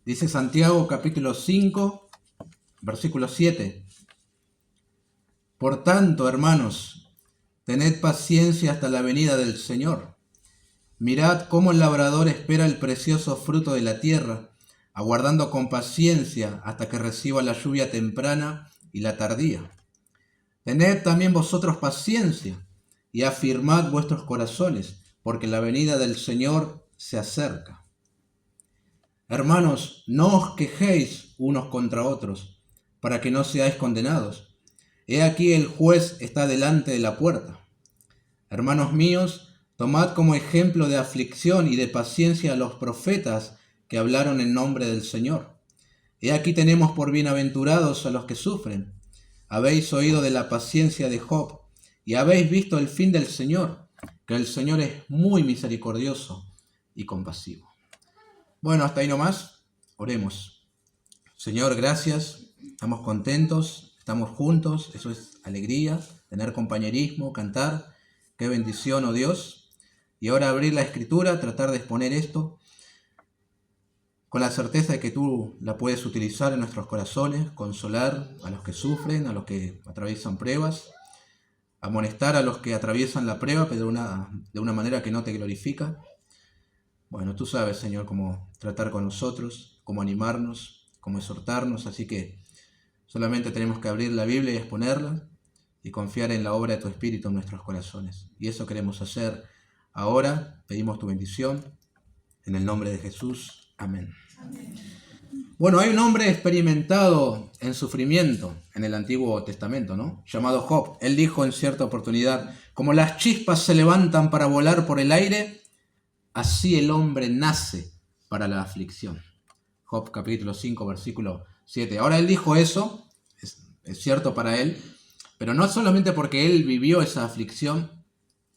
Dice Santiago capítulo 5, versículo 7. Por tanto, hermanos, tened paciencia hasta la venida del Señor. Mirad cómo el labrador espera el precioso fruto de la tierra, aguardando con paciencia hasta que reciba la lluvia temprana y la tardía. Tened también vosotros paciencia y afirmad vuestros corazones, porque la venida del Señor se acerca. Hermanos, no os quejéis unos contra otros, para que no seáis condenados. He aquí el juez está delante de la puerta. Hermanos míos, tomad como ejemplo de aflicción y de paciencia a los profetas que hablaron en nombre del Señor. He aquí tenemos por bienaventurados a los que sufren. Habéis oído de la paciencia de Job, y habéis visto el fin del Señor, que el Señor es muy misericordioso y compasivo. Bueno, hasta ahí nomás. Oremos. Señor, gracias. Estamos contentos, estamos juntos. Eso es alegría, tener compañerismo, cantar. Qué bendición, oh Dios. Y ahora abrir la Escritura, tratar de exponer esto con la certeza de que tú la puedes utilizar en nuestros corazones, consolar a los que sufren, a los que atraviesan pruebas, amonestar a los que atraviesan la prueba, pero de una manera que no te glorifica. Bueno, tú sabes, Señor, cómo tratar con nosotros, cómo animarnos, cómo exhortarnos, así que solamente tenemos que abrir la Biblia y exponerla y confiar en la obra de tu Espíritu en nuestros corazones. Y eso queremos hacer ahora. Pedimos tu bendición en el nombre de Jesús. Amén. Bueno, hay un hombre experimentado en sufrimiento en el Antiguo Testamento, ¿no? Llamado Job. Él dijo en cierta oportunidad: como las chispas se levantan para volar por el aire, así el hombre nace para la aflicción. Job capítulo 5, versículo 7. Ahora él dijo eso, es cierto para él, pero no solamente porque él vivió esa aflicción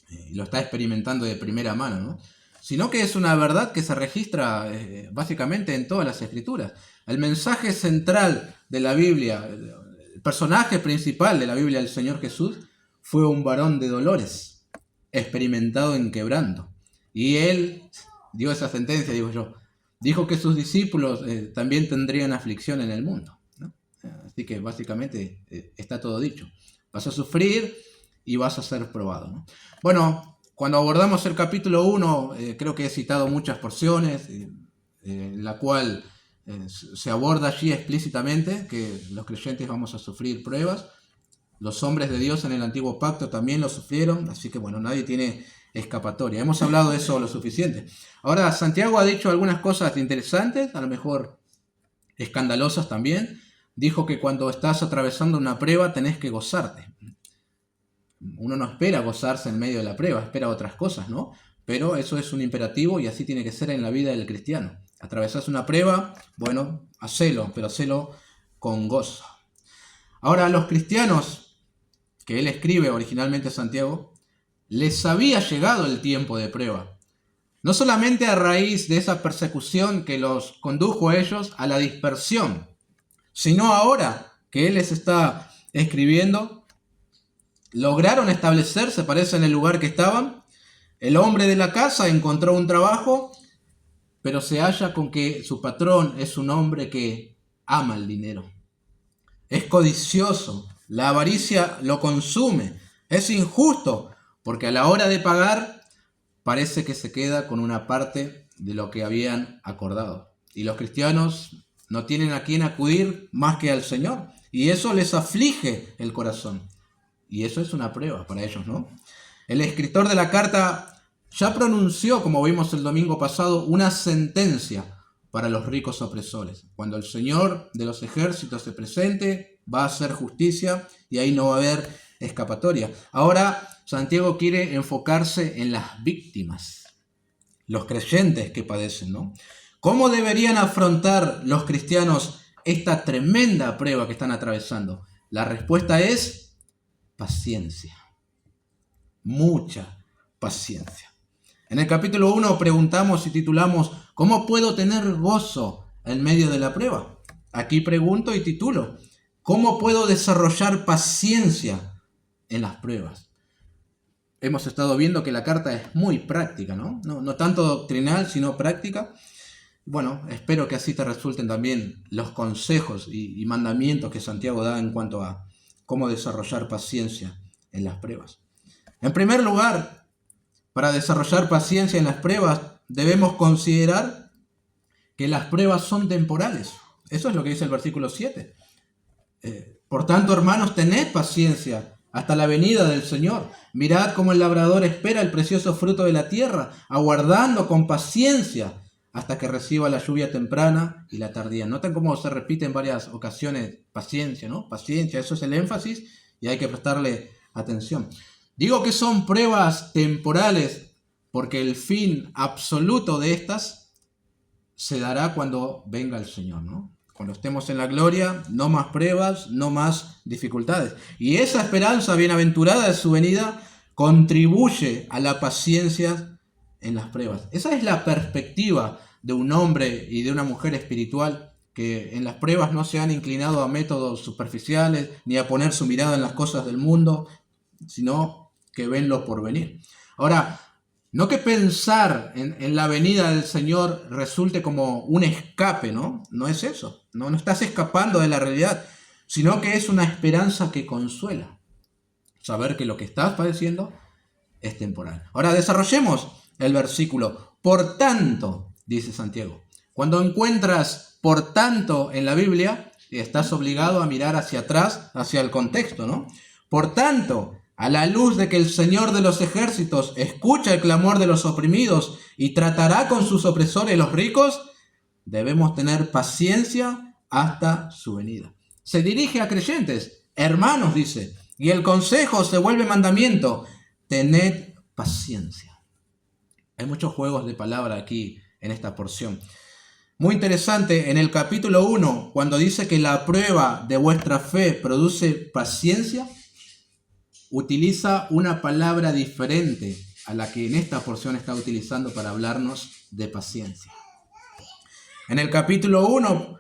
y lo está experimentando de primera mano, ¿no? Sino que es una verdad que se registra básicamente en todas las Escrituras. El mensaje central de la Biblia, el personaje principal de la Biblia, el Señor Jesús, fue un varón de dolores, experimentado en quebranto. Y él dio esa sentencia, digo yo. Dijo que sus discípulos también tendrían aflicción en el mundo, ¿no? Así que básicamente está todo dicho. Vas a sufrir y vas a ser probado, ¿no? Bueno, cuando abordamos el capítulo 1, creo que he citado muchas porciones, en la cual se aborda allí explícitamente que los creyentes vamos a sufrir pruebas. Los hombres de Dios en el Antiguo Pacto también lo sufrieron, así que bueno, nadie tiene escapatoria. Hemos hablado de eso lo suficiente. Ahora, Santiago ha dicho algunas cosas interesantes, a lo mejor escandalosas también. Dijo que cuando estás atravesando una prueba tenés que gozarte. Uno no espera gozarse en medio de la prueba, espera otras cosas, ¿no? Pero eso es un imperativo y así tiene que ser en la vida del cristiano. Atravesás una prueba, bueno, hacelo, pero hacelo con gozo. Ahora, a los cristianos que él escribe originalmente Santiago, les había llegado el tiempo de prueba. No solamente a raíz de esa persecución que los condujo a ellos a la dispersión, sino ahora que él les está escribiendo, lograron establecerse, parece, en el lugar que estaban. El hombre de la casa encontró un trabajo, pero se halla con que su patrón es un hombre que ama el dinero. Es codicioso, la avaricia lo consume, es injusto, porque a la hora de pagar parece que se queda con una parte de lo que habían acordado. Y los cristianos no tienen a quién acudir más que al Señor, y eso les aflige el corazón. Y eso es una prueba para ellos, ¿no? El escritor de la carta ya pronunció, como vimos el domingo pasado, una sentencia para los ricos opresores. Cuando el Señor de los ejércitos se presente, va a hacer justicia y ahí no va a haber escapatoria. Ahora Santiago quiere enfocarse en las víctimas, los creyentes que padecen, ¿no? ¿Cómo deberían afrontar los cristianos esta tremenda prueba que están atravesando? La respuesta es paciencia, mucha paciencia. En el capítulo 1 preguntamos y titulamos: ¿cómo puedo tener gozo en medio de la prueba? Aquí pregunto y titulo: ¿cómo puedo desarrollar paciencia en las pruebas? Hemos estado viendo que la carta es muy práctica, ¿no? No tanto doctrinal, sino práctica. Bueno, espero que así te resulten también los consejos y mandamientos que Santiago da en cuanto a cómo desarrollar paciencia en las pruebas. En primer lugar, para desarrollar paciencia en las pruebas, debemos considerar que las pruebas son temporales. Eso es lo que dice el versículo 7. Por tanto, hermanos, tened paciencia hasta la venida del Señor. Mirad cómo el labrador espera el precioso fruto de la tierra, aguardando con paciencia hasta que reciba la lluvia temprana y la tardía. Noten cómo se repite en varias ocasiones paciencia, ¿no? Paciencia, eso es el énfasis y hay que prestarle atención. Digo que son pruebas temporales porque el fin absoluto de estas se dará cuando venga el Señor, ¿no? Cuando estemos en la gloria, no más pruebas, no más dificultades. Y esa esperanza bienaventurada de su venida contribuye a la paciencia en las pruebas. Esa es la perspectiva de un hombre y de una mujer espiritual que en las pruebas no se han inclinado a métodos superficiales ni a poner su mirada en las cosas del mundo, sino que ven lo por venir. Ahora, no que pensar en la venida del Señor resulte como un escape, ¿no? No es eso. No estás escapando de la realidad, sino que es una esperanza que consuela. Saber que lo que estás padeciendo es temporal. Ahora desarrollemos el versículo. Por tanto, dice Santiago, cuando encuentras por tanto en la Biblia, estás obligado a mirar hacia atrás, hacia el contexto, ¿no? Por tanto, a la luz de que el Señor de los ejércitos escucha el clamor de los oprimidos y tratará con sus opresores los ricos, debemos tener paciencia hasta su venida. Se dirige a creyentes, hermanos, dice, y el consejo se vuelve mandamiento. Tened paciencia. Hay muchos juegos de palabra aquí en esta porción. Muy interesante, en el capítulo 1, cuando dice que la prueba de vuestra fe produce paciencia, utiliza una palabra diferente a la que en esta porción está utilizando para hablarnos de paciencia. En el capítulo 1,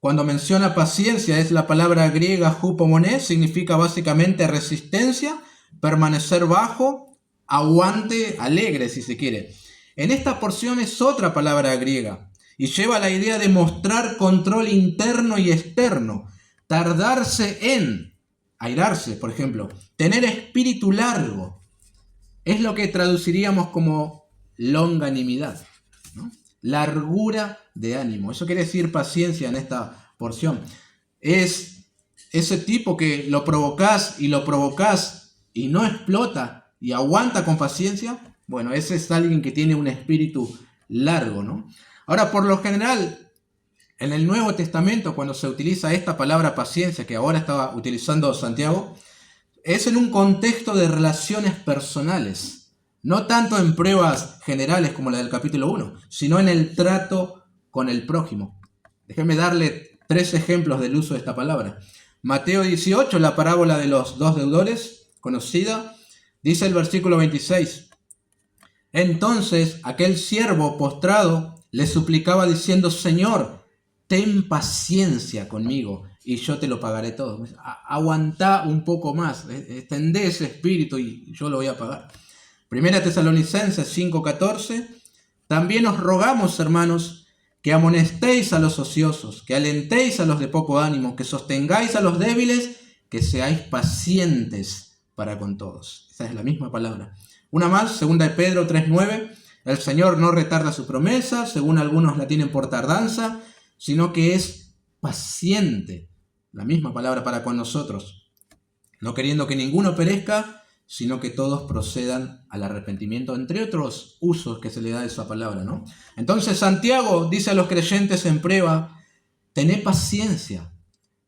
cuando menciona paciencia, es la palabra griega hupomoné, significa básicamente resistencia, permanecer bajo, aguante, alegre, si se quiere. En esta porción es otra palabra griega y lleva la idea de mostrar control interno y externo, tardarse en, airarse, por ejemplo, tener espíritu largo. Es lo que traduciríamos como longanimidad, ¿no? Largura de ánimo. Eso quiere decir paciencia en esta porción. Es ese tipo que lo provocás y no explota y aguanta con paciencia. Bueno, ese es alguien que tiene un espíritu largo, ¿no? Ahora, por lo general, en el Nuevo Testamento, cuando se utiliza esta palabra paciencia, que ahora estaba utilizando Santiago, es en un contexto de relaciones personales, no tanto en pruebas generales como la del capítulo 1, sino en el trato con el prójimo. Déjenme darle 3 ejemplos del uso de esta palabra. Mateo 18, la parábola de los 2 deudores, conocida, dice el versículo 26. Entonces aquel siervo postrado le suplicaba diciendo: Señor, ten paciencia conmigo y yo te lo pagaré todo. Aguantá un poco más, extendé ese espíritu y yo lo voy a pagar. Primera Tesalonicenses 5:14. También os rogamos, hermanos, que amonestéis a los ociosos, que alentéis a los de poco ánimo, que sostengáis a los débiles, que seáis pacientes para con todos. Esa es la misma palabra. Una más, 2 de Pedro 3:9. El Señor no retarda su promesa, según algunos la tienen por tardanza, sino que es paciente. La misma palabra para con nosotros. No queriendo que ninguno perezca, sino que todos procedan al arrepentimiento, entre otros usos que se le da de esa palabra, ¿no? Entonces Santiago dice a los creyentes en prueba: tened paciencia,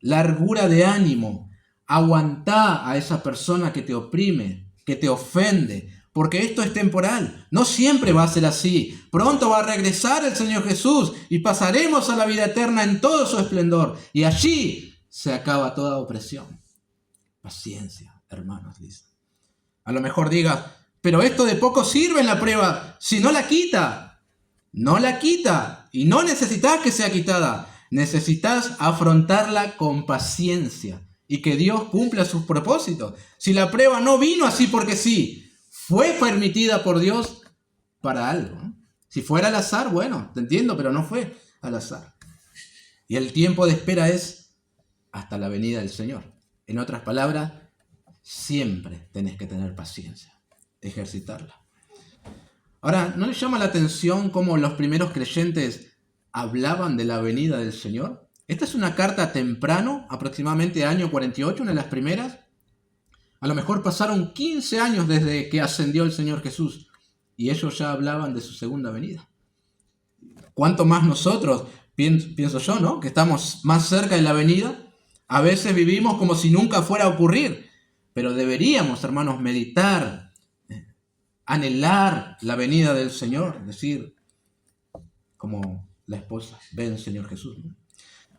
largura de ánimo, aguantá a esa persona que te oprime, que te ofende, porque esto es temporal. No siempre va a ser así. Pronto va a regresar el Señor Jesús y pasaremos a la vida eterna en todo su esplendor. Y allí se acaba toda opresión. Paciencia, hermanos, dice. A lo mejor diga: pero esto de poco sirve en la prueba si no la quita. No la quita y no necesitas que sea quitada. Necesitas afrontarla con paciencia y que Dios cumpla sus propósitos. Si la prueba no vino así porque sí, fue permitida por Dios para algo, ¿no? Si fuera al azar, bueno, te entiendo, pero no fue al azar. Y el tiempo de espera es hasta la venida del Señor. En otras palabras, siempre tenés que tener paciencia, ejercitarla. Ahora, ¿no les llama la atención cómo los primeros creyentes hablaban de la venida del Señor? Esta es una carta temprano, aproximadamente año 48, una de las primeras. A lo mejor pasaron 15 años desde que ascendió el Señor Jesús y ellos ya hablaban de su segunda venida. ¿Cuánto más nosotros, pienso yo, ¿no? Que estamos más cerca de la venida? A veces vivimos como si nunca fuera a ocurrir, pero deberíamos, hermanos, meditar, anhelar la venida del Señor, decir, como la esposa, ven Señor Jesús, ¿no?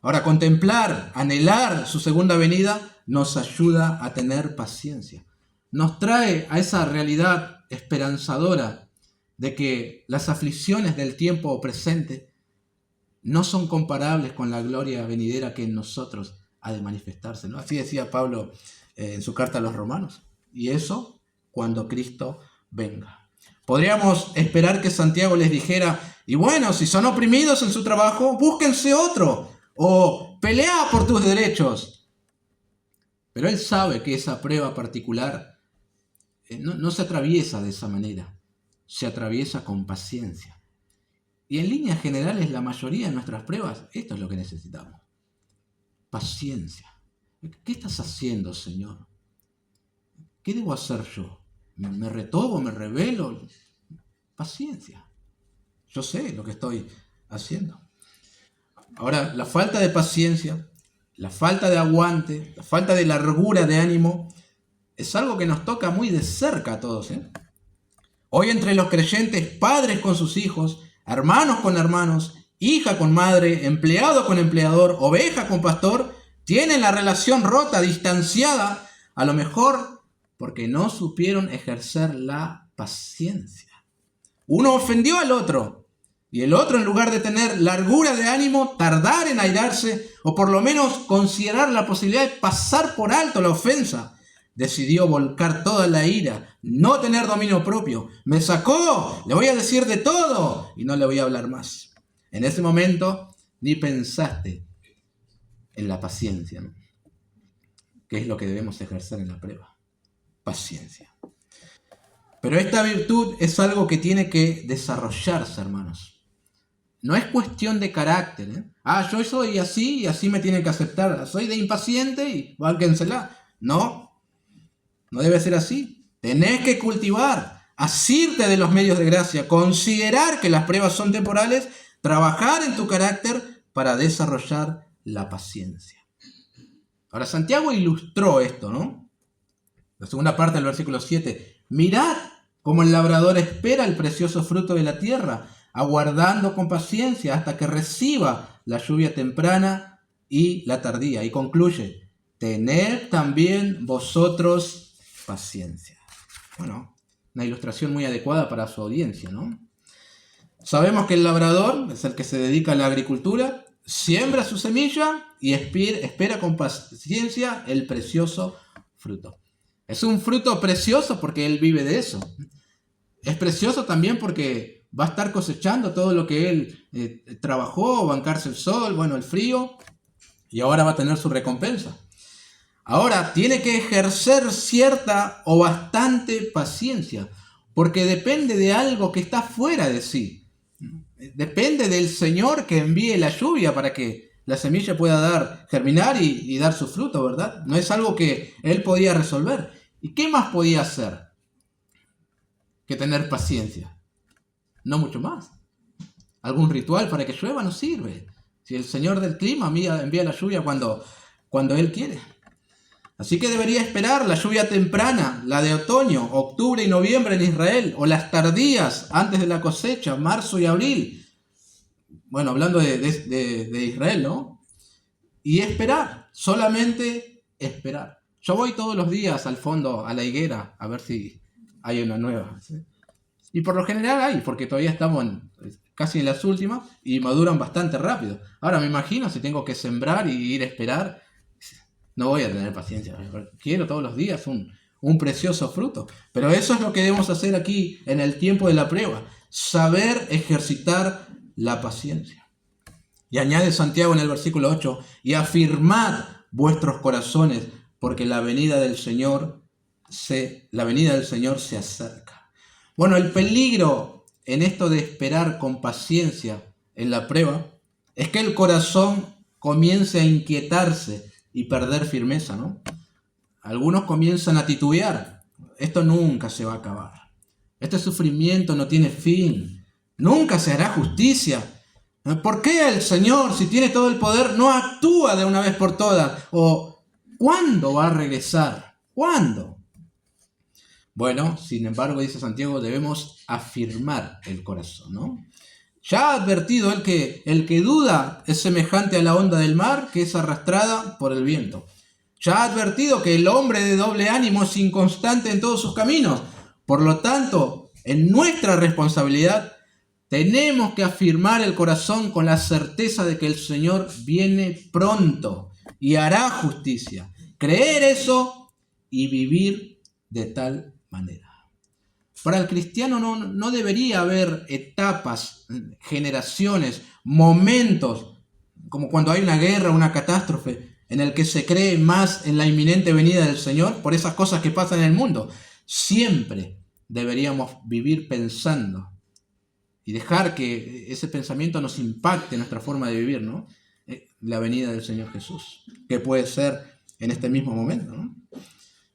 Ahora, contemplar, anhelar su segunda venida nos ayuda a tener paciencia. Nos trae a esa realidad esperanzadora de que las aflicciones del tiempo presente no son comparables con la gloria venidera que en nosotros ha de manifestarse, ¿no? Así decía Pablo en su carta a los Romanos. Y eso cuando Cristo venga. Podríamos esperar que Santiago les dijera, y bueno, si son oprimidos en su trabajo, búsquense otro, o pelea por tus derechos. Pero él sabe que esa prueba particular no se atraviesa de esa manera, se atraviesa con paciencia. Y en líneas generales, la mayoría de nuestras pruebas, esto es lo que necesitamos. Paciencia. ¿Qué estás haciendo, Señor? ¿Qué debo hacer yo? ¿Me retobo? ¿Me rebelo? Paciencia. Yo sé lo que estoy haciendo. Ahora, la falta de paciencia, la falta de aguante, la falta de largura de ánimo, es algo que nos toca muy de cerca a todos, ¿eh? Hoy entre los creyentes, padres con sus hijos, hermanos con hermanos, hija con madre, empleado con empleador, oveja con pastor, tienen la relación rota, distanciada, a lo mejor porque no supieron ejercer la paciencia. Uno ofendió al otro y el otro, en lugar de tener largura de ánimo, tardar en airarse o por lo menos considerar la posibilidad de pasar por alto la ofensa, decidió volcar toda la ira, no tener dominio propio. Me sacó, le voy a decir de todo y no le voy a hablar más. En ese momento ni pensaste en la paciencia, ¿no? Que es lo que debemos ejercer en la prueba. Paciencia. Pero esta virtud es algo que tiene que desarrollarse, hermanos. No es cuestión de carácter, ¿eh? Yo soy así y así me tienen que aceptar. Soy de impaciente y válquensela. No debe ser así. Tenés que cultivar, asirte de los medios de gracia, considerar que las pruebas son temporales, trabajar en tu carácter para desarrollar la paciencia. Ahora, Santiago ilustró esto, ¿no? La segunda parte del versículo 7. Mirad cómo el labrador espera el precioso fruto de la tierra, aguardando con paciencia hasta que reciba la lluvia temprana y la tardía. Y concluye, tened también vosotros paciencia. Bueno, una ilustración muy adecuada para su audiencia, ¿no? Sabemos que el labrador es el que se dedica a la agricultura, siembra su semilla y espera con paciencia el precioso fruto. Es un fruto precioso porque él vive de eso. Es precioso también porque va a estar cosechando todo lo que él trabajó, bancarse el sol, bueno, el frío, y ahora va a tener su recompensa. Ahora, tiene que ejercer cierta o bastante paciencia, porque depende de algo que está fuera de sí. Depende del Señor que envíe la lluvia para que la semilla pueda germinar y dar su fruto, ¿verdad? No es algo que él podía resolver. ¿Y qué más podía hacer que tener paciencia? No mucho más. ¿Algún ritual para que llueva? No sirve. Si el Señor del clima envía la lluvia cuando Él quiere. Así que debería esperar la lluvia temprana, la de otoño, octubre y noviembre en Israel, o las tardías antes de la cosecha, marzo y abril. Bueno, hablando de Israel, ¿no? Y esperar, solamente esperar. Yo voy todos los días al fondo, a la higuera, a ver si hay una nueva, ¿sí? Y por lo general hay, porque todavía estamos casi en las últimas y maduran bastante rápido. Ahora me imagino si tengo que sembrar y ir a esperar, no voy a tener paciencia. Quiero todos los días un precioso fruto. Pero eso es lo que debemos hacer aquí en el tiempo de la prueba. saber ejercitar la paciencia. Y añade Santiago en el versículo 8, y afirmad vuestros corazones, porque la venida del Señor se acerca. Bueno, el peligro en esto de esperar con paciencia en la prueba es que el corazón comience a inquietarse y perder firmeza, ¿no? Algunos comienzan a titubear. Esto nunca se va a acabar. Este sufrimiento no tiene fin. Nunca se hará justicia. ¿Por qué el Señor, si tiene todo el poder, no actúa de una vez por todas? ¿O cuándo va a regresar? ¿Cuándo? Bueno, sin embargo, dice Santiago, debemos afirmar el corazón, ¿no? Ya ha advertido él que el que duda es semejante a la onda del mar que es arrastrada por el viento. Ya ha advertido que el hombre de doble ánimo es inconstante en todos sus caminos. Por lo tanto, en nuestra responsabilidad, tenemos que afirmar el corazón con la certeza de que el Señor viene pronto y hará justicia. Creer eso y vivir de tal manera. Para el cristiano no debería haber etapas, generaciones, momentos, como cuando hay una guerra, una catástrofe, en el que se cree más en la inminente venida del Señor por esas cosas que pasan en el mundo. Siempre deberíamos vivir pensando y dejar que ese pensamiento nos impacte nuestra forma de vivir, ¿no? La venida del Señor Jesús, que puede ser en este mismo momento, ¿no?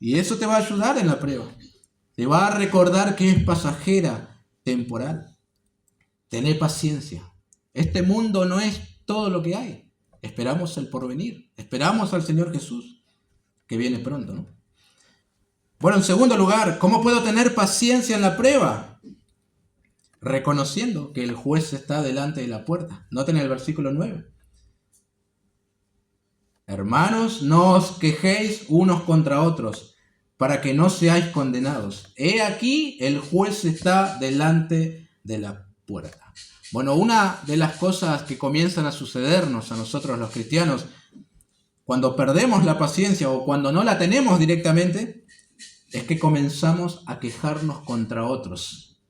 Y eso te va a ayudar en la prueba. Te va a recordar que es pasajera, temporal. Tené paciencia. Este mundo no es todo lo que hay. Esperamos el porvenir. Esperamos al Señor Jesús, que viene pronto, ¿no? Bueno, en segundo lugar, ¿cómo puedo tener paciencia en la prueba? Reconociendo que el juez está delante de la puerta. Noten el versículo 9. Hermanos, no os quejéis unos contra otros, para que no seáis condenados. He aquí, el juez está delante de la puerta. Bueno, una de las cosas que comienzan a sucedernos a nosotros los cristianos, cuando perdemos la paciencia o cuando no la tenemos directamente, es que comenzamos a quejarnos contra otros,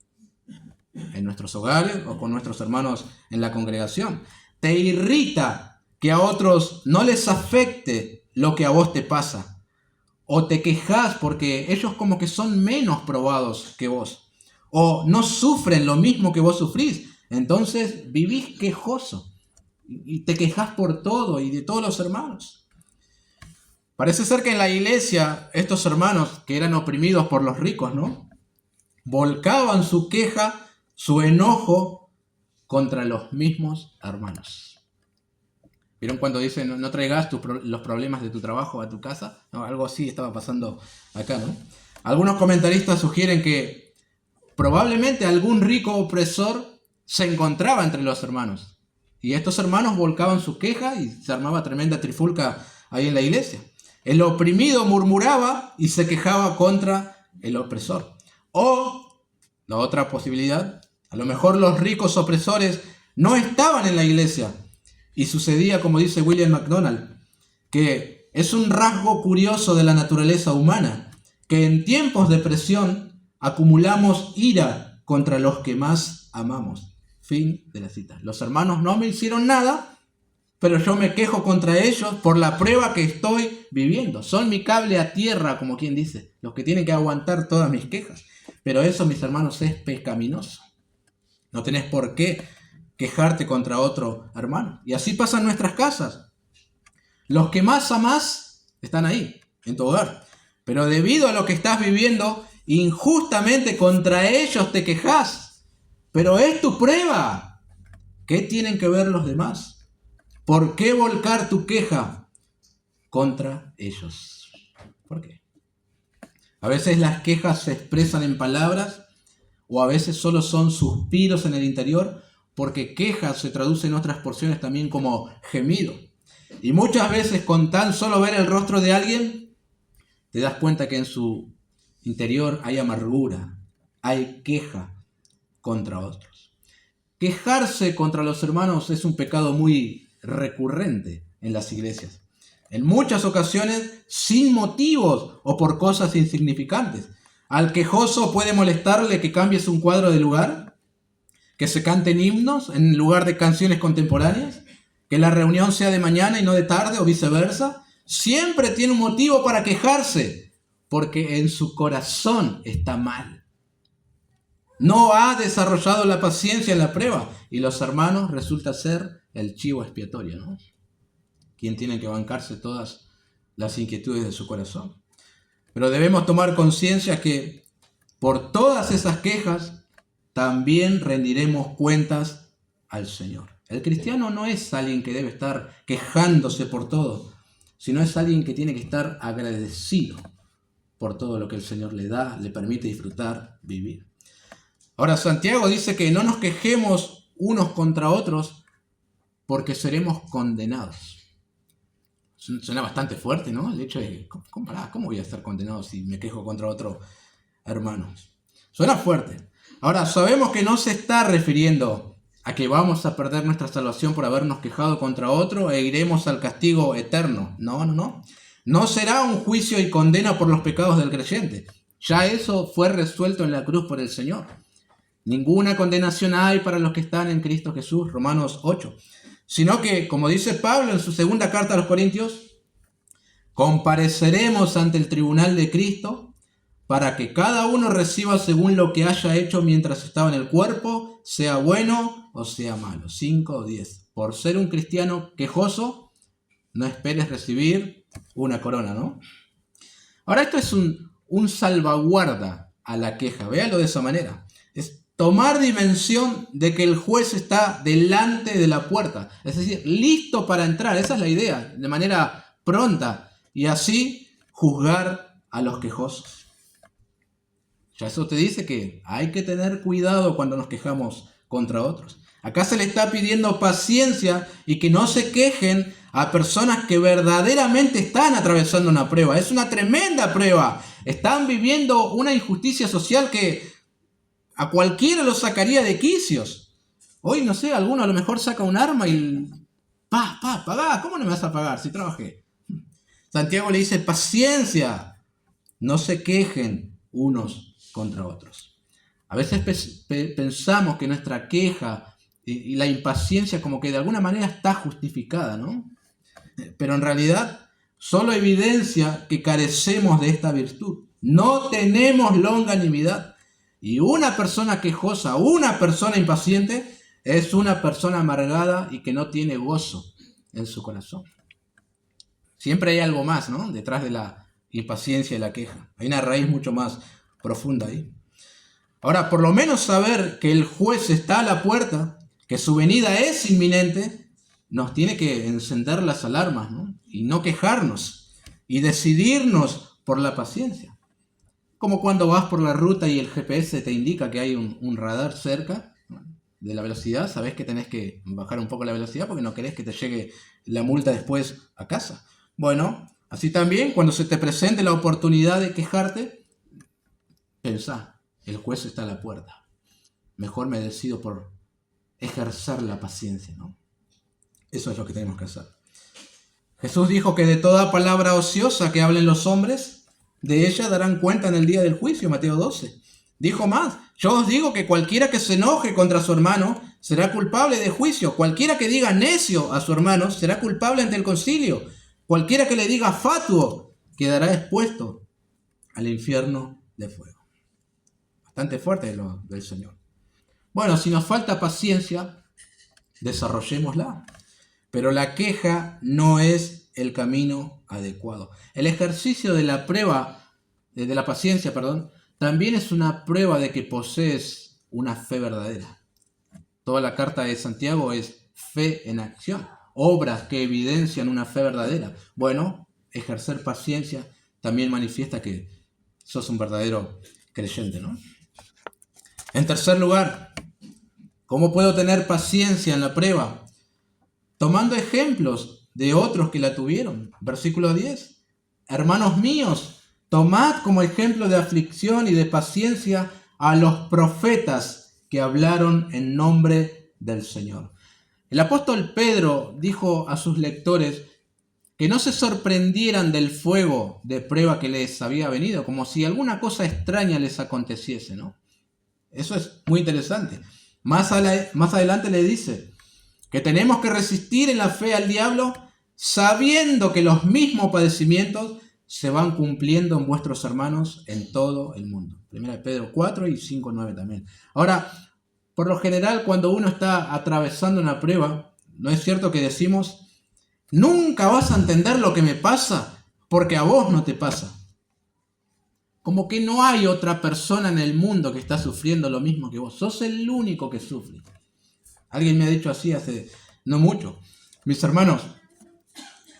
en nuestros hogares o con nuestros hermanos en la congregación. Te irrita que a otros no les afecte lo que a vos te pasa. O te quejas porque ellos como que son menos probados que vos. O no sufren lo mismo que vos sufrís. Entonces vivís quejoso. Y te quejas por todo y de todos los hermanos. Parece ser que en la iglesia estos hermanos que eran oprimidos por los ricos, ¿no? Volcaban su queja, su enojo contra los mismos hermanos. ¿Vieron cuando dicen no traigas los problemas de tu trabajo a tu casa? No, algo así estaba pasando acá, ¿no? Algunos comentaristas sugieren que probablemente algún rico opresor se encontraba entre los hermanos. Y estos hermanos volcaban su queja y se armaba tremenda trifulca ahí en la iglesia. El oprimido murmuraba y se quejaba contra el opresor. O, la otra posibilidad, a lo mejor los ricos opresores no estaban en la iglesia. Y sucedía, como dice William MacDonald, que es un rasgo curioso de la naturaleza humana, que en tiempos de presión acumulamos ira contra los que más amamos. Fin de la cita. Los hermanos no me hicieron nada, pero yo me quejo contra ellos por la prueba que estoy viviendo. Son mi cable a tierra, como quien dice, los que tienen que aguantar todas mis quejas. Pero eso, mis hermanos, es pecaminoso. No tenés por qué quejarte contra otro hermano. Y así pasa en nuestras casas. Los que más amás están ahí, en tu hogar. Pero debido a lo que estás viviendo, injustamente contra ellos te quejas. Pero es tu prueba. ¿Qué tienen que ver los demás? ¿Por qué volcar tu queja contra ellos? ¿Por qué? A veces las quejas se expresan en palabras o a veces solo son suspiros en el interior, porque quejas se traduce en otras porciones también como gemido. Y muchas veces con tan solo ver el rostro de alguien, te das cuenta que en su interior hay amargura, hay queja contra otros. Quejarse contra los hermanos es un pecado muy recurrente en las iglesias. En muchas ocasiones sin motivos o por cosas insignificantes. Al quejoso puede molestarle que cambies un cuadro de lugar. que se canten himnos en lugar de canciones contemporáneas, que la reunión sea de mañana y no de tarde o viceversa. Siempre tiene un motivo para quejarse, porque en su corazón está mal. No ha desarrollado la paciencia en la prueba, y los hermanos resulta ser el chivo expiatorio, ¿no? Quien tiene que bancarse todas las inquietudes de su corazón. Pero debemos tomar conciencia que por todas esas quejas también rendiremos cuentas al Señor. El cristiano no es alguien que debe estar quejándose por todo, sino es alguien que tiene que estar agradecido por todo lo que el Señor le da, le permite disfrutar, vivir. Ahora, Santiago dice que no nos quejemos unos contra otros porque seremos condenados. Suena bastante fuerte, ¿no? El hecho de, ¿cómo voy a estar condenado si me quejo contra otro hermano? Suena fuerte. Ahora, sabemos que no se está refiriendo a que vamos a perder nuestra salvación por habernos quejado contra otro e iremos al castigo eterno. No. No será un juicio y condena por los pecados del creyente. Ya eso fue resuelto en la cruz por el Señor. Ninguna condenación hay para los que están en Cristo Jesús, Romanos 8. Sino que, como dice Pablo en su segunda carta a los Corintios, compareceremos ante el tribunal de Cristo para que cada uno reciba según lo que haya hecho mientras estaba en el cuerpo, sea bueno o sea malo. 5 o 10. Por ser un cristiano quejoso, no esperes recibir una corona, ¿no? Ahora, esto es un salvaguarda a la queja. Véalo de esa manera. Es tomar dimensión de que el juez está delante de la puerta. Es decir, listo para entrar. Esa es la idea, de manera pronta. Y así juzgar a los quejosos. Ya eso te dice que hay que tener cuidado cuando nos quejamos contra otros. Acá se le está pidiendo paciencia y que no se quejen a personas que verdaderamente están atravesando una prueba. Es una tremenda prueba. Están viviendo una injusticia social que a cualquiera lo sacaría de quicios. Hoy, no sé, alguno a lo mejor saca un arma y... pagá. ¿Cómo no me vas a pagar si trabajé? Santiago le dice, paciencia. No se quejen unos contra otros. A veces pensamos que nuestra queja y la impaciencia como que de alguna manera está justificada, ¿no? Pero en realidad solo evidencia que carecemos de esta virtud. No tenemos longanimidad. Y una persona quejosa, una persona impaciente, es una persona amargada y que no tiene gozo en su corazón. Siempre hay algo más, ¿no? Detrás de la impaciencia y la queja. Hay una raíz mucho más profunda ahí. Ahora, por lo menos saber que el juez está a la puerta, que su venida es inminente, nos tiene que encender las alarmas, ¿no? Y no quejarnos y decidirnos por la paciencia. Como cuando vas por la ruta y el GPS te indica que hay un radar cerca de la velocidad, sabes que tenés que bajar un poco la velocidad porque no querés que te llegue la multa después a casa. Bueno, así también cuando se te presente la oportunidad de quejarte, pensá, el juez está a la puerta. Mejor me decido por ejercer la paciencia, ¿no? Eso es lo que tenemos que hacer. Jesús dijo que de toda palabra ociosa que hablen los hombres, de ella darán cuenta en el día del juicio, Mateo 12. Dijo más, yo os digo que cualquiera que se enoje contra su hermano será culpable de juicio. Cualquiera que diga necio a su hermano será culpable ante el concilio. Cualquiera que le diga fatuo quedará expuesto al infierno de fuego. Bastante fuerte lo del Señor. Bueno, si nos falta paciencia, desarrollémosla. Pero la queja no es el camino adecuado. El ejercicio de la prueba, de la paciencia, también es una prueba de que posees una fe verdadera. Toda la carta de Santiago es fe en acción, obras que evidencian una fe verdadera. Bueno, ejercer paciencia también manifiesta que sos un verdadero creyente, ¿no? En tercer lugar, ¿cómo puedo tener paciencia en la prueba? Tomando ejemplos de otros que la tuvieron. Versículo 10. Hermanos míos, tomad como ejemplo de aflicción y de paciencia a los profetas que hablaron en nombre del Señor. El apóstol Pedro dijo a sus lectores que no se sorprendieran del fuego de prueba que les había venido, como si alguna cosa extraña les aconteciese, ¿no? Eso es muy interesante. Más adelante le dice que tenemos que resistir en la fe al diablo sabiendo que los mismos padecimientos se van cumpliendo en vuestros hermanos en todo el mundo. 1 Pedro 4 y 5:9 también. Ahora, por lo general, cuando uno está atravesando una prueba, ¿no es cierto que decimos, nunca vas a entender lo que me pasa porque a vos no te pasa? Como que no hay otra persona en el mundo que está sufriendo lo mismo que vos. Sos el único que sufre. Alguien me ha dicho así hace no mucho. Mis hermanos,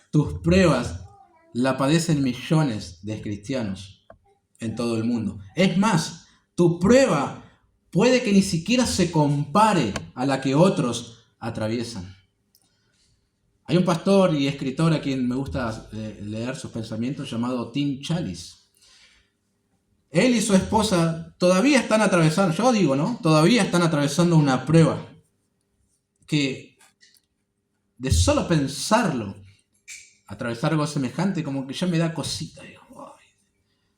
tus pruebas la padecen millones de cristianos en todo el mundo. Es más, tu prueba puede que ni siquiera se compare a la que otros atraviesan. Hay un pastor y escritor a quien me gusta leer sus pensamientos llamado Tim Challies. Él y su esposa todavía están atravesando, yo digo, ¿no? Todavía están atravesando una prueba que de solo pensarlo, atravesar algo semejante, como que ya me da cosita. Digo, ay,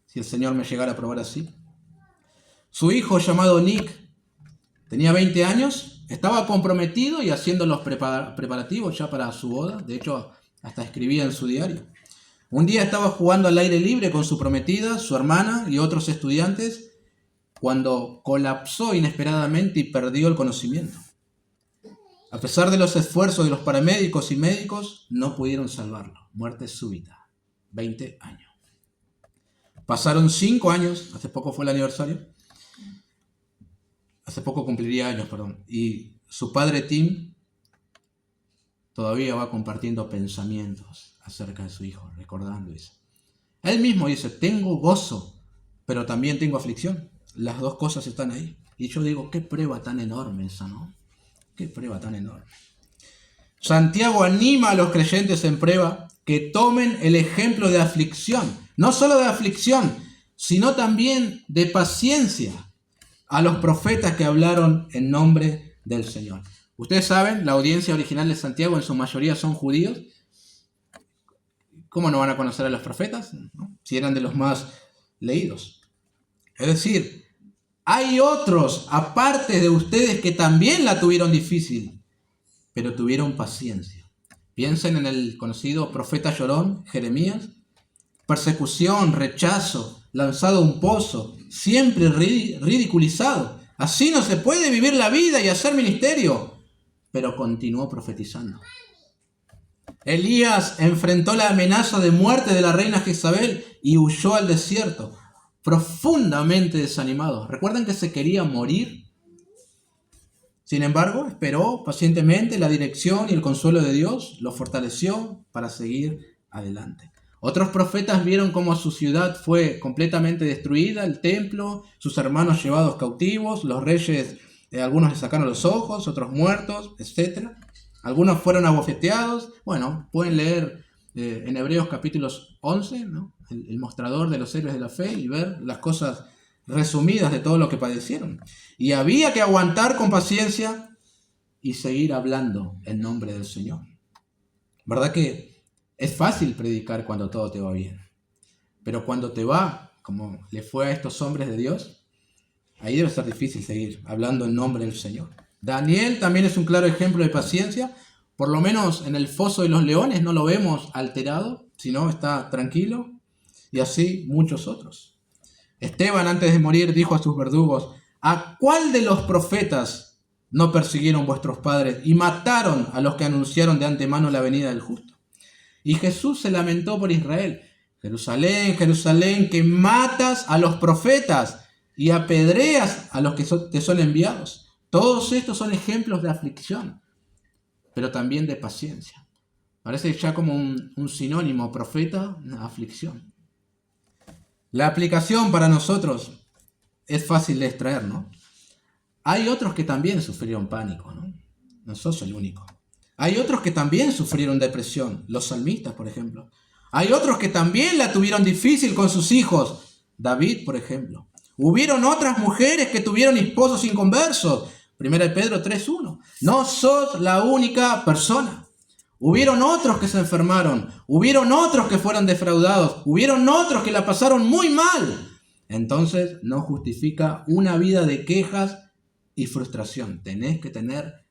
si el Señor me llegara a probar así. Su hijo llamado Nick tenía 20 años, estaba comprometido y haciendo los preparativos ya para su boda. De hecho, hasta escribía en su diario. Un día estaba jugando al aire libre con su prometida, su hermana y otros estudiantes cuando colapsó inesperadamente y perdió el conocimiento. A pesar de los esfuerzos de los paramédicos y médicos, no pudieron salvarlo. Muerte súbita. 20 años. Pasaron 5 años, hace poco fue el aniversario. Hace poco cumpliría años, perdón. Y su padre Tim todavía va compartiendo pensamientos acerca de su hijo, recordando eso. Él mismo dice, tengo gozo, pero también tengo aflicción. Las dos cosas están ahí. Y yo digo, qué prueba tan enorme esa, ¿no? Qué prueba tan enorme. Santiago anima a los creyentes en prueba que tomen el ejemplo de aflicción. No solo de aflicción, sino también de paciencia a los profetas que hablaron en nombre del Señor. Ustedes saben, la audiencia original de Santiago en su mayoría son judíos. ¿Cómo no van a conocer a los profetas? ¿No? Si eran de los más leídos. Es decir, hay otros, aparte de ustedes, que también la tuvieron difícil, pero tuvieron paciencia. Piensen en el conocido profeta llorón, Jeremías. Persecución, rechazo, lanzado a un pozo, siempre ridiculizado. Así no se puede vivir la vida y hacer ministerio. Pero continuó profetizando. Elías enfrentó la amenaza de muerte de la reina Jezabel y huyó al desierto, profundamente desanimado. ¿Recuerdan que se quería morir? Sin embargo, esperó pacientemente la dirección y el consuelo de Dios, lo fortaleció para seguir adelante. Otros profetas vieron cómo su ciudad fue completamente destruida, el templo, sus hermanos llevados cautivos, los reyes, algunos les sacaron los ojos, otros muertos, etc. Algunos fueron abofeteados. Bueno, pueden leer en Hebreos capítulos 11, ¿no? El mostrador de los héroes de la fe y ver las cosas resumidas de todo lo que padecieron. Y había que aguantar con paciencia y seguir hablando en nombre del Señor. ¿Verdad que es fácil predicar cuando todo te va bien? Pero cuando te va, como le fue a estos hombres de Dios, ahí debe ser difícil seguir hablando en nombre del Señor. Daniel también es un claro ejemplo de paciencia. Por lo menos en el foso de los leones no lo vemos alterado, sino está tranquilo. Y así muchos otros. Esteban, antes de morir, dijo a sus verdugos, ¿a cuál de los profetas no persiguieron vuestros padres y mataron a los que anunciaron de antemano la venida del justo? Y Jesús se lamentó por Israel. Jerusalén, Jerusalén, que matas a los profetas y apedreas a los que te son enviados. Todos estos son ejemplos de aflicción, pero también de paciencia. Parece ya como un sinónimo, profeta, aflicción. La aplicación para nosotros es fácil de extraer, ¿no? Hay otros que también sufrieron pánico, ¿no? No sos el único. Hay otros que también sufrieron depresión, los salmistas, por ejemplo. Hay otros que también la tuvieron difícil con sus hijos, David, por ejemplo. Hubieron otras mujeres que tuvieron esposos inconversos, 1 Pedro 3:1. No sos la única persona. Hubieron otros que se enfermaron, hubieron otros que fueron defraudados, hubieron otros que la pasaron muy mal. Entonces no justifica una vida de quejas y frustración. Tenés que tener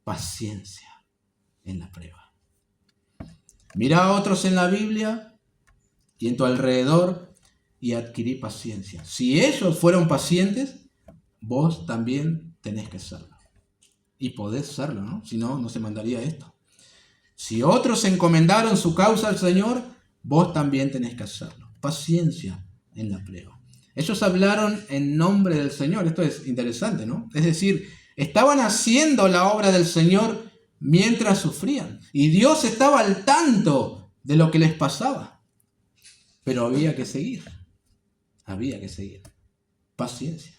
paciencia en la prueba. Mira a otros en la Biblia y en tu alrededor y adquirí paciencia. Si ellos fueron pacientes, vos también tenés que serlo. Y podés serlo, ¿no? Si no, no se mandaría esto. Si otros encomendaron su causa al Señor, vos también tenés que hacerlo. Paciencia en la prueba. Ellos hablaron en nombre del Señor. Esto es interesante, ¿no? Es decir, estaban haciendo la obra del Señor mientras sufrían. Y Dios estaba al tanto de lo que les pasaba. Pero había que seguir. Había que seguir. Paciencia.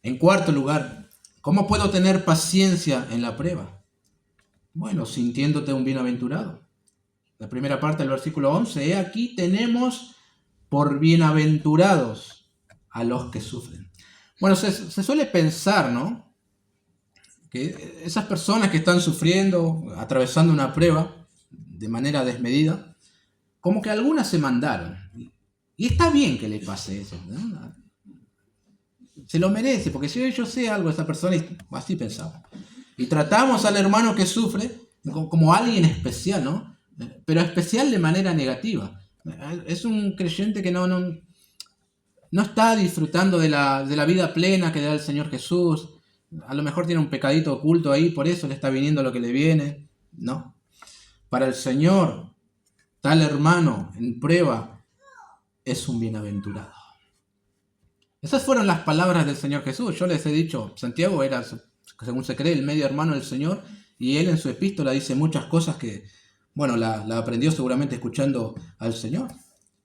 En cuarto lugar, ¿cómo puedo tener paciencia en la prueba? Bueno, sintiéndote un bienaventurado. La primera parte del versículo 11, he aquí tenemos por bienaventurados a los que sufren. Bueno, se suele pensar, ¿no? Que esas personas que están sufriendo, atravesando una prueba de manera desmedida, como que algunas se mandaron. Y está bien que le pase eso, ¿no? Se lo merece, porque si yo sé algo de esa persona, así pensamos. Y tratamos al hermano que sufre como alguien especial, ¿no? Pero especial de manera negativa. Es un creyente que no está disfrutando de la vida plena que da el Señor Jesús. A lo mejor tiene un pecadito oculto ahí, por eso le está viniendo lo que le viene. No. Para el Señor, tal hermano en prueba es un bienaventurado. Esas fueron las palabras del Señor Jesús. Yo les he dicho, Santiago era, según se cree, el medio hermano del Señor, y él en su epístola dice muchas cosas que, bueno, la aprendió seguramente escuchando al Señor.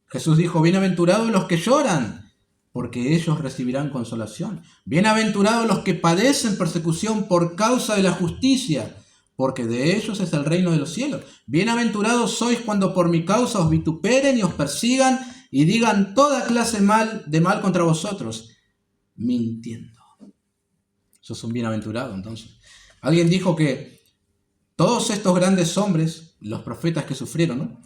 Jesús dijo, bienaventurados los que lloran, porque ellos recibirán consolación. Bienaventurados los que padecen persecución por causa de la justicia, porque de ellos es el reino de los cielos. Bienaventurados sois cuando por mi causa os vituperen y os persigan y digan toda clase de mal contra vosotros, mintiendo. Sos un bienaventurado, entonces. Alguien dijo que todos estos grandes hombres, los profetas que sufrieron, ¿no?,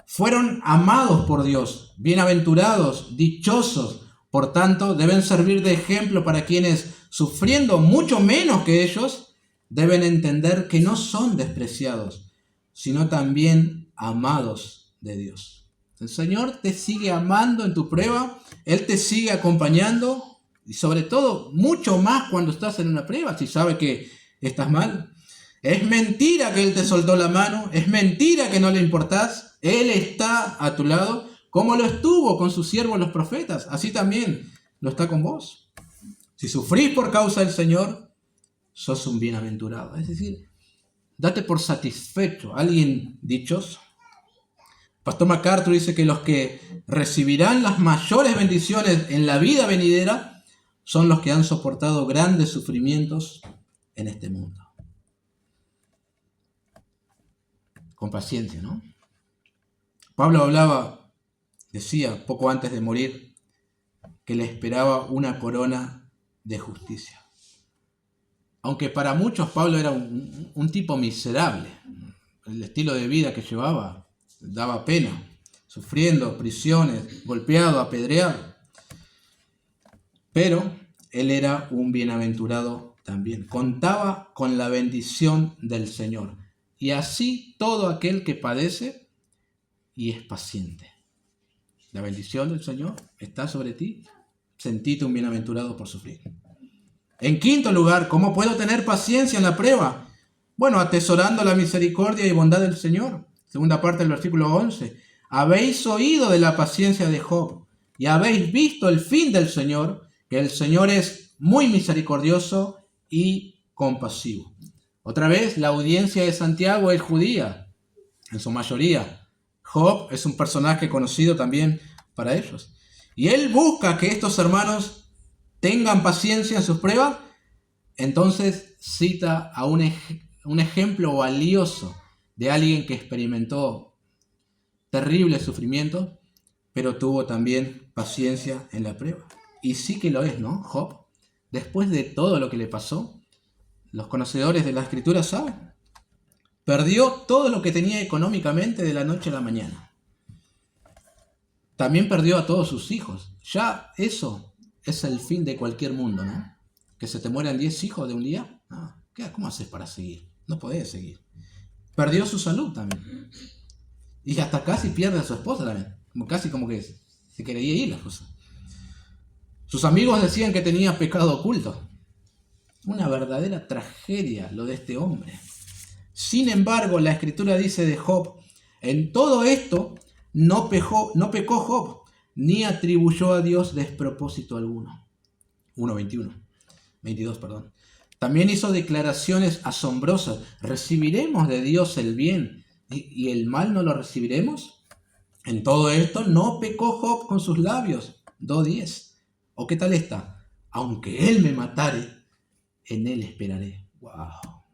fueron amados por Dios, bienaventurados, dichosos. Por tanto, deben servir de ejemplo para quienes, sufriendo mucho menos que ellos, deben entender que no son despreciados, sino también amados de Dios. El Señor te sigue amando en tu prueba, Él te sigue acompañando y sobre todo mucho más cuando estás en una prueba, si sabe que estás mal. Es mentira que Él te soltó la mano, es mentira que no le importás, Él está a tu lado, como lo estuvo con sus siervos los profetas, así también lo está con vos. Si sufrís por causa del Señor, sos un bienaventurado, es decir, date por satisfecho, alguien dichoso. Pastor MacArthur dice que los que recibirán las mayores bendiciones en la vida venidera son los que han soportado grandes sufrimientos en este mundo. Con paciencia, ¿no? Pablo decía poco antes de morir, que le esperaba una corona de justicia. Aunque para muchos Pablo era un tipo miserable. El estilo de vida que llevaba daba pena, sufriendo prisiones, golpeado, apedreado. Pero él era un bienaventurado también. Contaba con la bendición del Señor. Y así todo aquel que padece y es paciente. La bendición del Señor está sobre ti. Sentíte un bienaventurado por sufrir. En quinto lugar, ¿cómo puedo tener paciencia en la prueba? Bueno, atesorando la misericordia y bondad del Señor. Segunda parte del versículo 11. Habéis oído de la paciencia de Job y habéis visto el fin del Señor, que el Señor es muy misericordioso y compasivo. Otra vez, la audiencia de Santiago es judía, en su mayoría. Job es un personaje conocido también para ellos. Y él busca que estos hermanos tengan paciencia en sus pruebas. Entonces cita a un ejemplo valioso de alguien que experimentó terrible sufrimiento, pero tuvo también paciencia en la prueba. Y sí que lo es, ¿no? Job, después de todo lo que le pasó, los conocedores de la Escritura saben, perdió todo lo que tenía económicamente de la noche a la mañana. También perdió a todos sus hijos. Ya eso es el fin de cualquier mundo, ¿no? ¿Que se te mueran 10 hijos de un día? No. ¿Cómo haces para seguir? No podés seguir. Perdió su salud también. Y hasta casi pierde a su esposa también. Casi como que se quería ir la cosa. Sus amigos decían que tenía pecado oculto. Una verdadera tragedia lo de este hombre. Sin embargo, la Escritura dice de Job, en todo esto no pecó Job, ni atribuyó a Dios despropósito alguno. 22, perdón. También hizo declaraciones asombrosas. ¿Recibiremos de Dios el bien y el mal no lo recibiremos? En todo esto no pecó Job con sus labios. 2:10. ¿O qué tal está? Aunque él me matare, en él esperaré. Wow.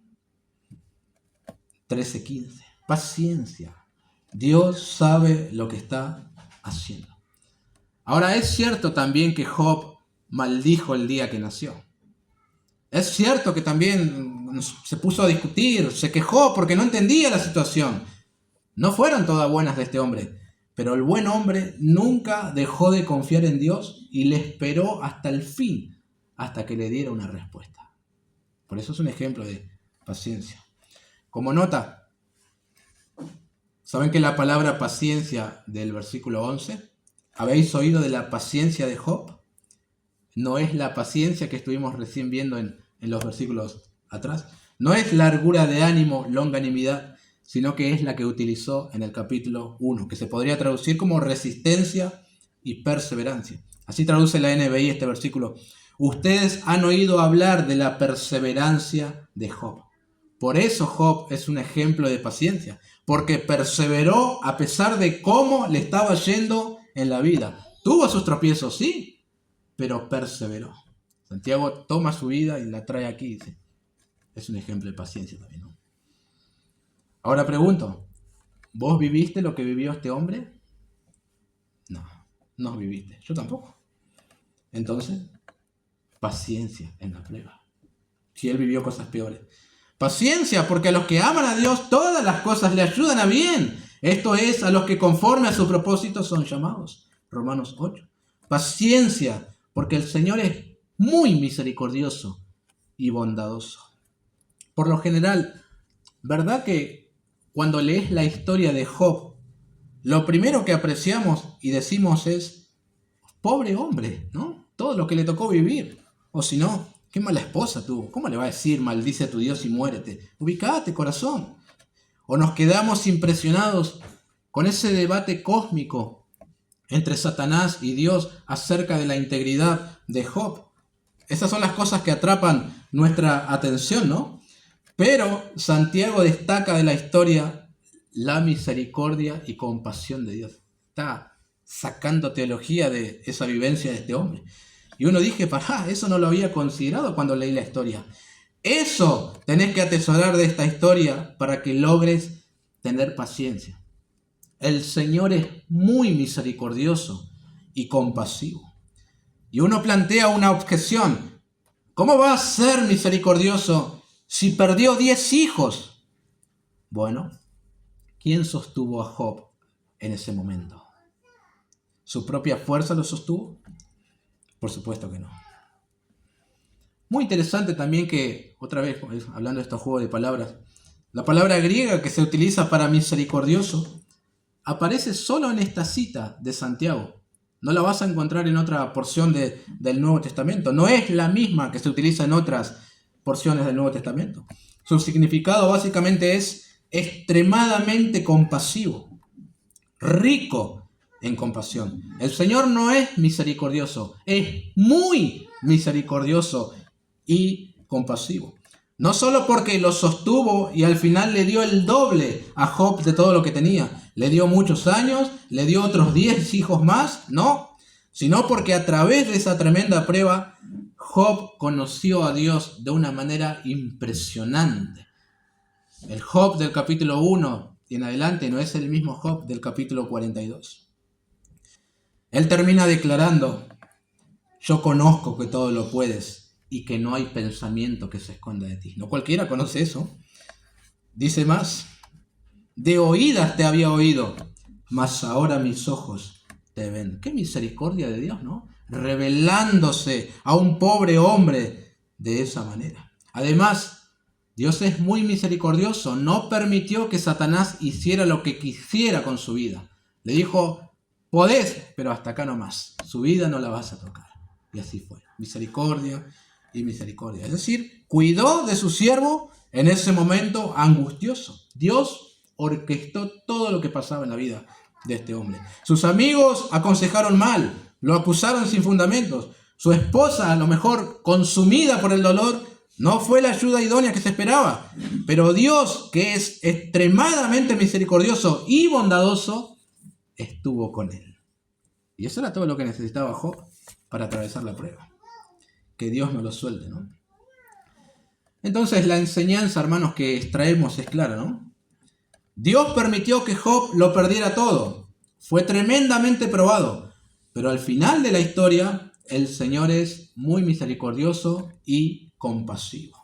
13:15. Paciencia. Dios sabe lo que está haciendo. Ahora, es cierto también que Job maldijo el día que nació. Es cierto que también se puso a discutir, se quejó porque no entendía la situación. No fueron todas buenas de este hombre, pero el buen hombre nunca dejó de confiar en Dios y le esperó hasta el fin, hasta que le diera una respuesta. Por eso es un ejemplo de paciencia. Como nota, ¿saben que la palabra paciencia del versículo 11? ¿Habéis oído de la paciencia de Job? No es la paciencia que estuvimos recién viendo en los versículos atrás. No es largura de ánimo, longanimidad, sino que es la que utilizó en el capítulo 1, que se podría traducir como resistencia y perseverancia. Así traduce la NBI este versículo. Ustedes han oído hablar de la perseverancia de Job. Por eso Job es un ejemplo de paciencia, porque perseveró a pesar de cómo le estaba yendo en la vida. Tuvo sus tropiezos, sí, pero perseveró. Santiago toma su vida y la trae aquí. Dice, es un ejemplo de paciencia también, ¿no? Ahora pregunto, ¿vos viviste lo que vivió este hombre? No, no viviste. Yo tampoco. Entonces, paciencia en la prueba. Si él vivió cosas peores. Paciencia, porque a los que aman a Dios todas las cosas le ayudan a bien. Esto es, a los que conforme a su propósito son llamados. Romanos 8. Paciencia, porque el Señor es muy misericordioso y bondadoso. Por lo general, ¿verdad que cuando lees la historia de Job, lo primero que apreciamos y decimos es, pobre hombre, ¿no? Todo lo que le tocó vivir. O si no, qué mala esposa tuvo. ¿Cómo le va a decir, maldice a tu Dios y muérete? Ubicate, corazón. O nos quedamos impresionados con ese debate cósmico entre Satanás y Dios acerca de la integridad de Job. Esas son las cosas que atrapan nuestra atención, ¿no? Pero Santiago destaca de la historia la misericordia y compasión de Dios. Está sacando teología de esa vivencia de este hombre. Y uno dije, eso no lo había considerado cuando leí la historia. Eso tenés que atesorar de esta historia para que logres tener paciencia. El Señor es muy misericordioso y compasivo. Y uno plantea una objeción. ¿Cómo va a ser misericordioso si perdió 10 hijos? Bueno, ¿quién sostuvo a Job en ese momento? ¿Su propia fuerza lo sostuvo? Por supuesto que no. Muy interesante también que, otra vez, hablando de estos juegos de palabras, la palabra griega que se utiliza para misericordioso aparece solo en esta cita de Santiago. No la vas a encontrar en otra porción del Nuevo Testamento. No es la misma que se utiliza en otras porciones del Nuevo Testamento. Su significado básicamente es extremadamente compasivo, rico en compasión. El Señor no es misericordioso, es muy misericordioso y compasivo. No solo porque lo sostuvo y al final le dio el doble a Job de todo lo que tenía. Le dio muchos años, le dio otros 10 hijos más, no. Sino porque a través de esa tremenda prueba, Job conoció a Dios de una manera impresionante. El Job del capítulo 1 y en adelante no es el mismo Job del capítulo 42. Él termina declarando, yo conozco que todo lo puedes y que no hay pensamiento que se esconda de ti. No cualquiera conoce eso. Dice más, de oídas te había oído, mas ahora mis ojos te ven. Qué misericordia de Dios, ¿no? Revelándose a un pobre hombre de esa manera. Además, Dios es muy misericordioso, no permitió que Satanás hiciera lo que quisiera con su vida. Le dijo, podés, pero hasta acá nomás, su vida no la vas a tocar. Y así fue, misericordia y misericordia. Es decir, cuidó de su siervo en ese momento angustioso. Dios orquestó todo lo que pasaba en la vida de este hombre. Sus amigos aconsejaron mal, lo acusaron sin fundamentos. Su esposa, a lo mejor consumida por el dolor, no fue la ayuda idónea que se esperaba. Pero Dios, que es extremadamente misericordioso y bondadoso, estuvo con él. Y eso era todo lo que necesitaba Job para atravesar la prueba. Que Dios no lo suelte, ¿no? Entonces la enseñanza, hermanos, que extraemos es clara, ¿no? Dios permitió que Job lo perdiera todo. Fue tremendamente probado. Pero al final de la historia, el Señor es muy misericordioso y compasivo.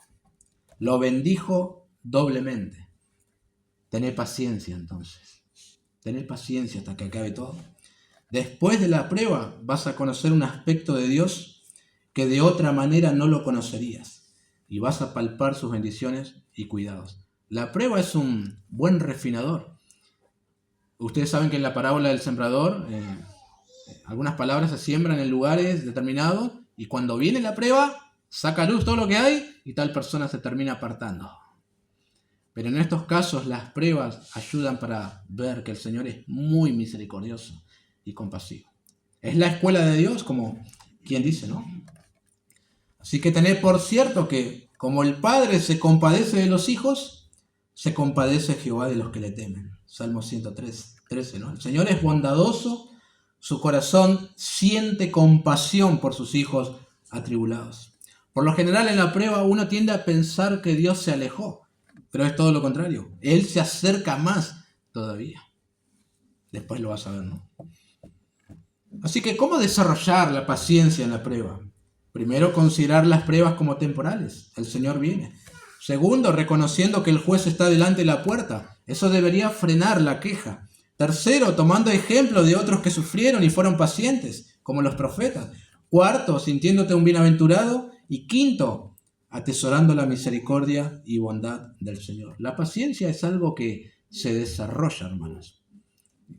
Lo bendijo doblemente. Tené paciencia entonces. Tené paciencia hasta que acabe todo. Después de la prueba vas a conocer un aspecto de Dios que de otra manera no lo conocerías. Y vas a palpar sus bendiciones y cuidados. La prueba es un buen refinador. Ustedes saben que en la parábola del sembrador, algunas palabras se siembran en lugares determinados y cuando viene la prueba, saca a luz todo lo que hay y tal persona se termina apartando. Pero en estos casos las pruebas ayudan para ver que el Señor es muy misericordioso y compasivo. Es la escuela de Dios, como quien dice, ¿no? Así que tened por cierto que como el Padre se compadece de los hijos, se compadece Jehová de los que le temen. Salmo 103:13, ¿no? El Señor es bondadoso, su corazón siente compasión por sus hijos atribulados. Por lo general en la prueba uno tiende a pensar que Dios se alejó, pero es todo lo contrario. Él se acerca más todavía. Después lo vas a ver, ¿no? Así que, ¿cómo desarrollar la paciencia en la prueba? Primero, considerar las pruebas como temporales. El Señor viene. Segundo, reconociendo que el juez está delante de la puerta. Eso debería frenar la queja. Tercero, tomando ejemplo de otros que sufrieron y fueron pacientes, como los profetas. Cuarto, sintiéndote un bienaventurado. Y quinto, atesorando la misericordia y bondad del Señor. La paciencia es algo que se desarrolla, hermanos.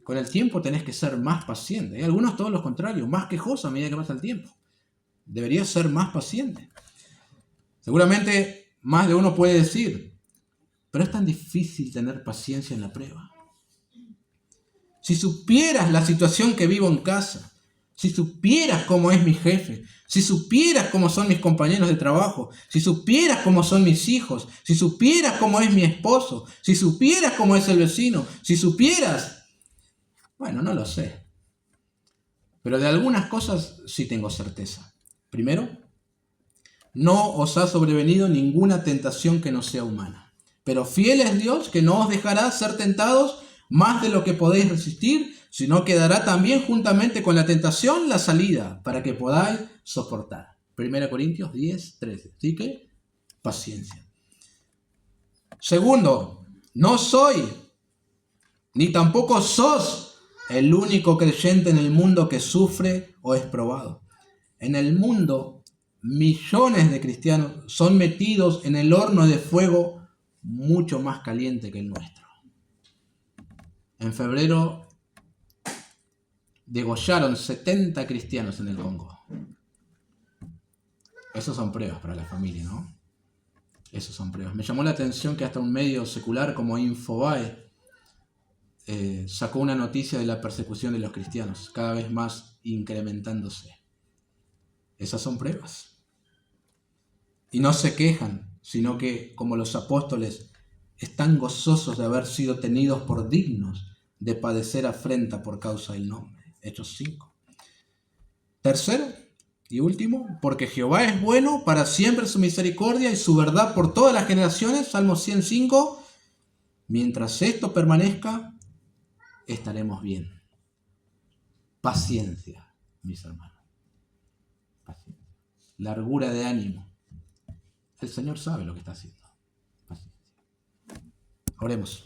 Con el tiempo tenés que ser más paciente. Hay algunos todo lo contrario, más quejosos a medida que pasa el tiempo. Deberías ser más paciente. Seguramente más de uno puede decir, pero es tan difícil tener paciencia en la prueba. Si supieras la situación que vivo en casa, si supieras cómo es mi jefe, si supieras cómo son mis compañeros de trabajo, si supieras cómo son mis hijos, si supieras cómo es mi esposo, si supieras cómo es el vecino, si supieras... Bueno, no lo sé. Pero de algunas cosas sí tengo certeza. Primero, no os ha sobrevenido ninguna tentación que no sea humana. Pero fiel es Dios que no os dejará ser tentados más de lo que podéis resistir, sino que dará también juntamente con la tentación la salida para que podáis soportar. 1 Corintios 10:13. Así que, paciencia. Segundo, no soy, ni tampoco sos el único creyente en el mundo que sufre o es probado. En el mundo, millones de cristianos son metidos en el horno de fuego mucho más caliente que el nuestro. En febrero degollaron 70 cristianos en el Congo. Esas son pruebas para la familia, ¿no? Esas son pruebas. Me llamó la atención que hasta un medio secular como Infobae sacó una noticia de la persecución de los cristianos, cada vez más incrementándose. Esas son pruebas. Y no se quejan, sino que, como los apóstoles, están gozosos de haber sido tenidos por dignos de padecer afrenta por causa del nombre. Hechos 5. Tercero y último, porque Jehová es bueno, para siempre su misericordia y su verdad por todas las generaciones. Salmo 105. Mientras esto permanezca, estaremos bien. Paciencia, mis hermanos. Paciencia. Largura de ánimo. El Señor sabe lo que está haciendo. Paciencia. Oremos.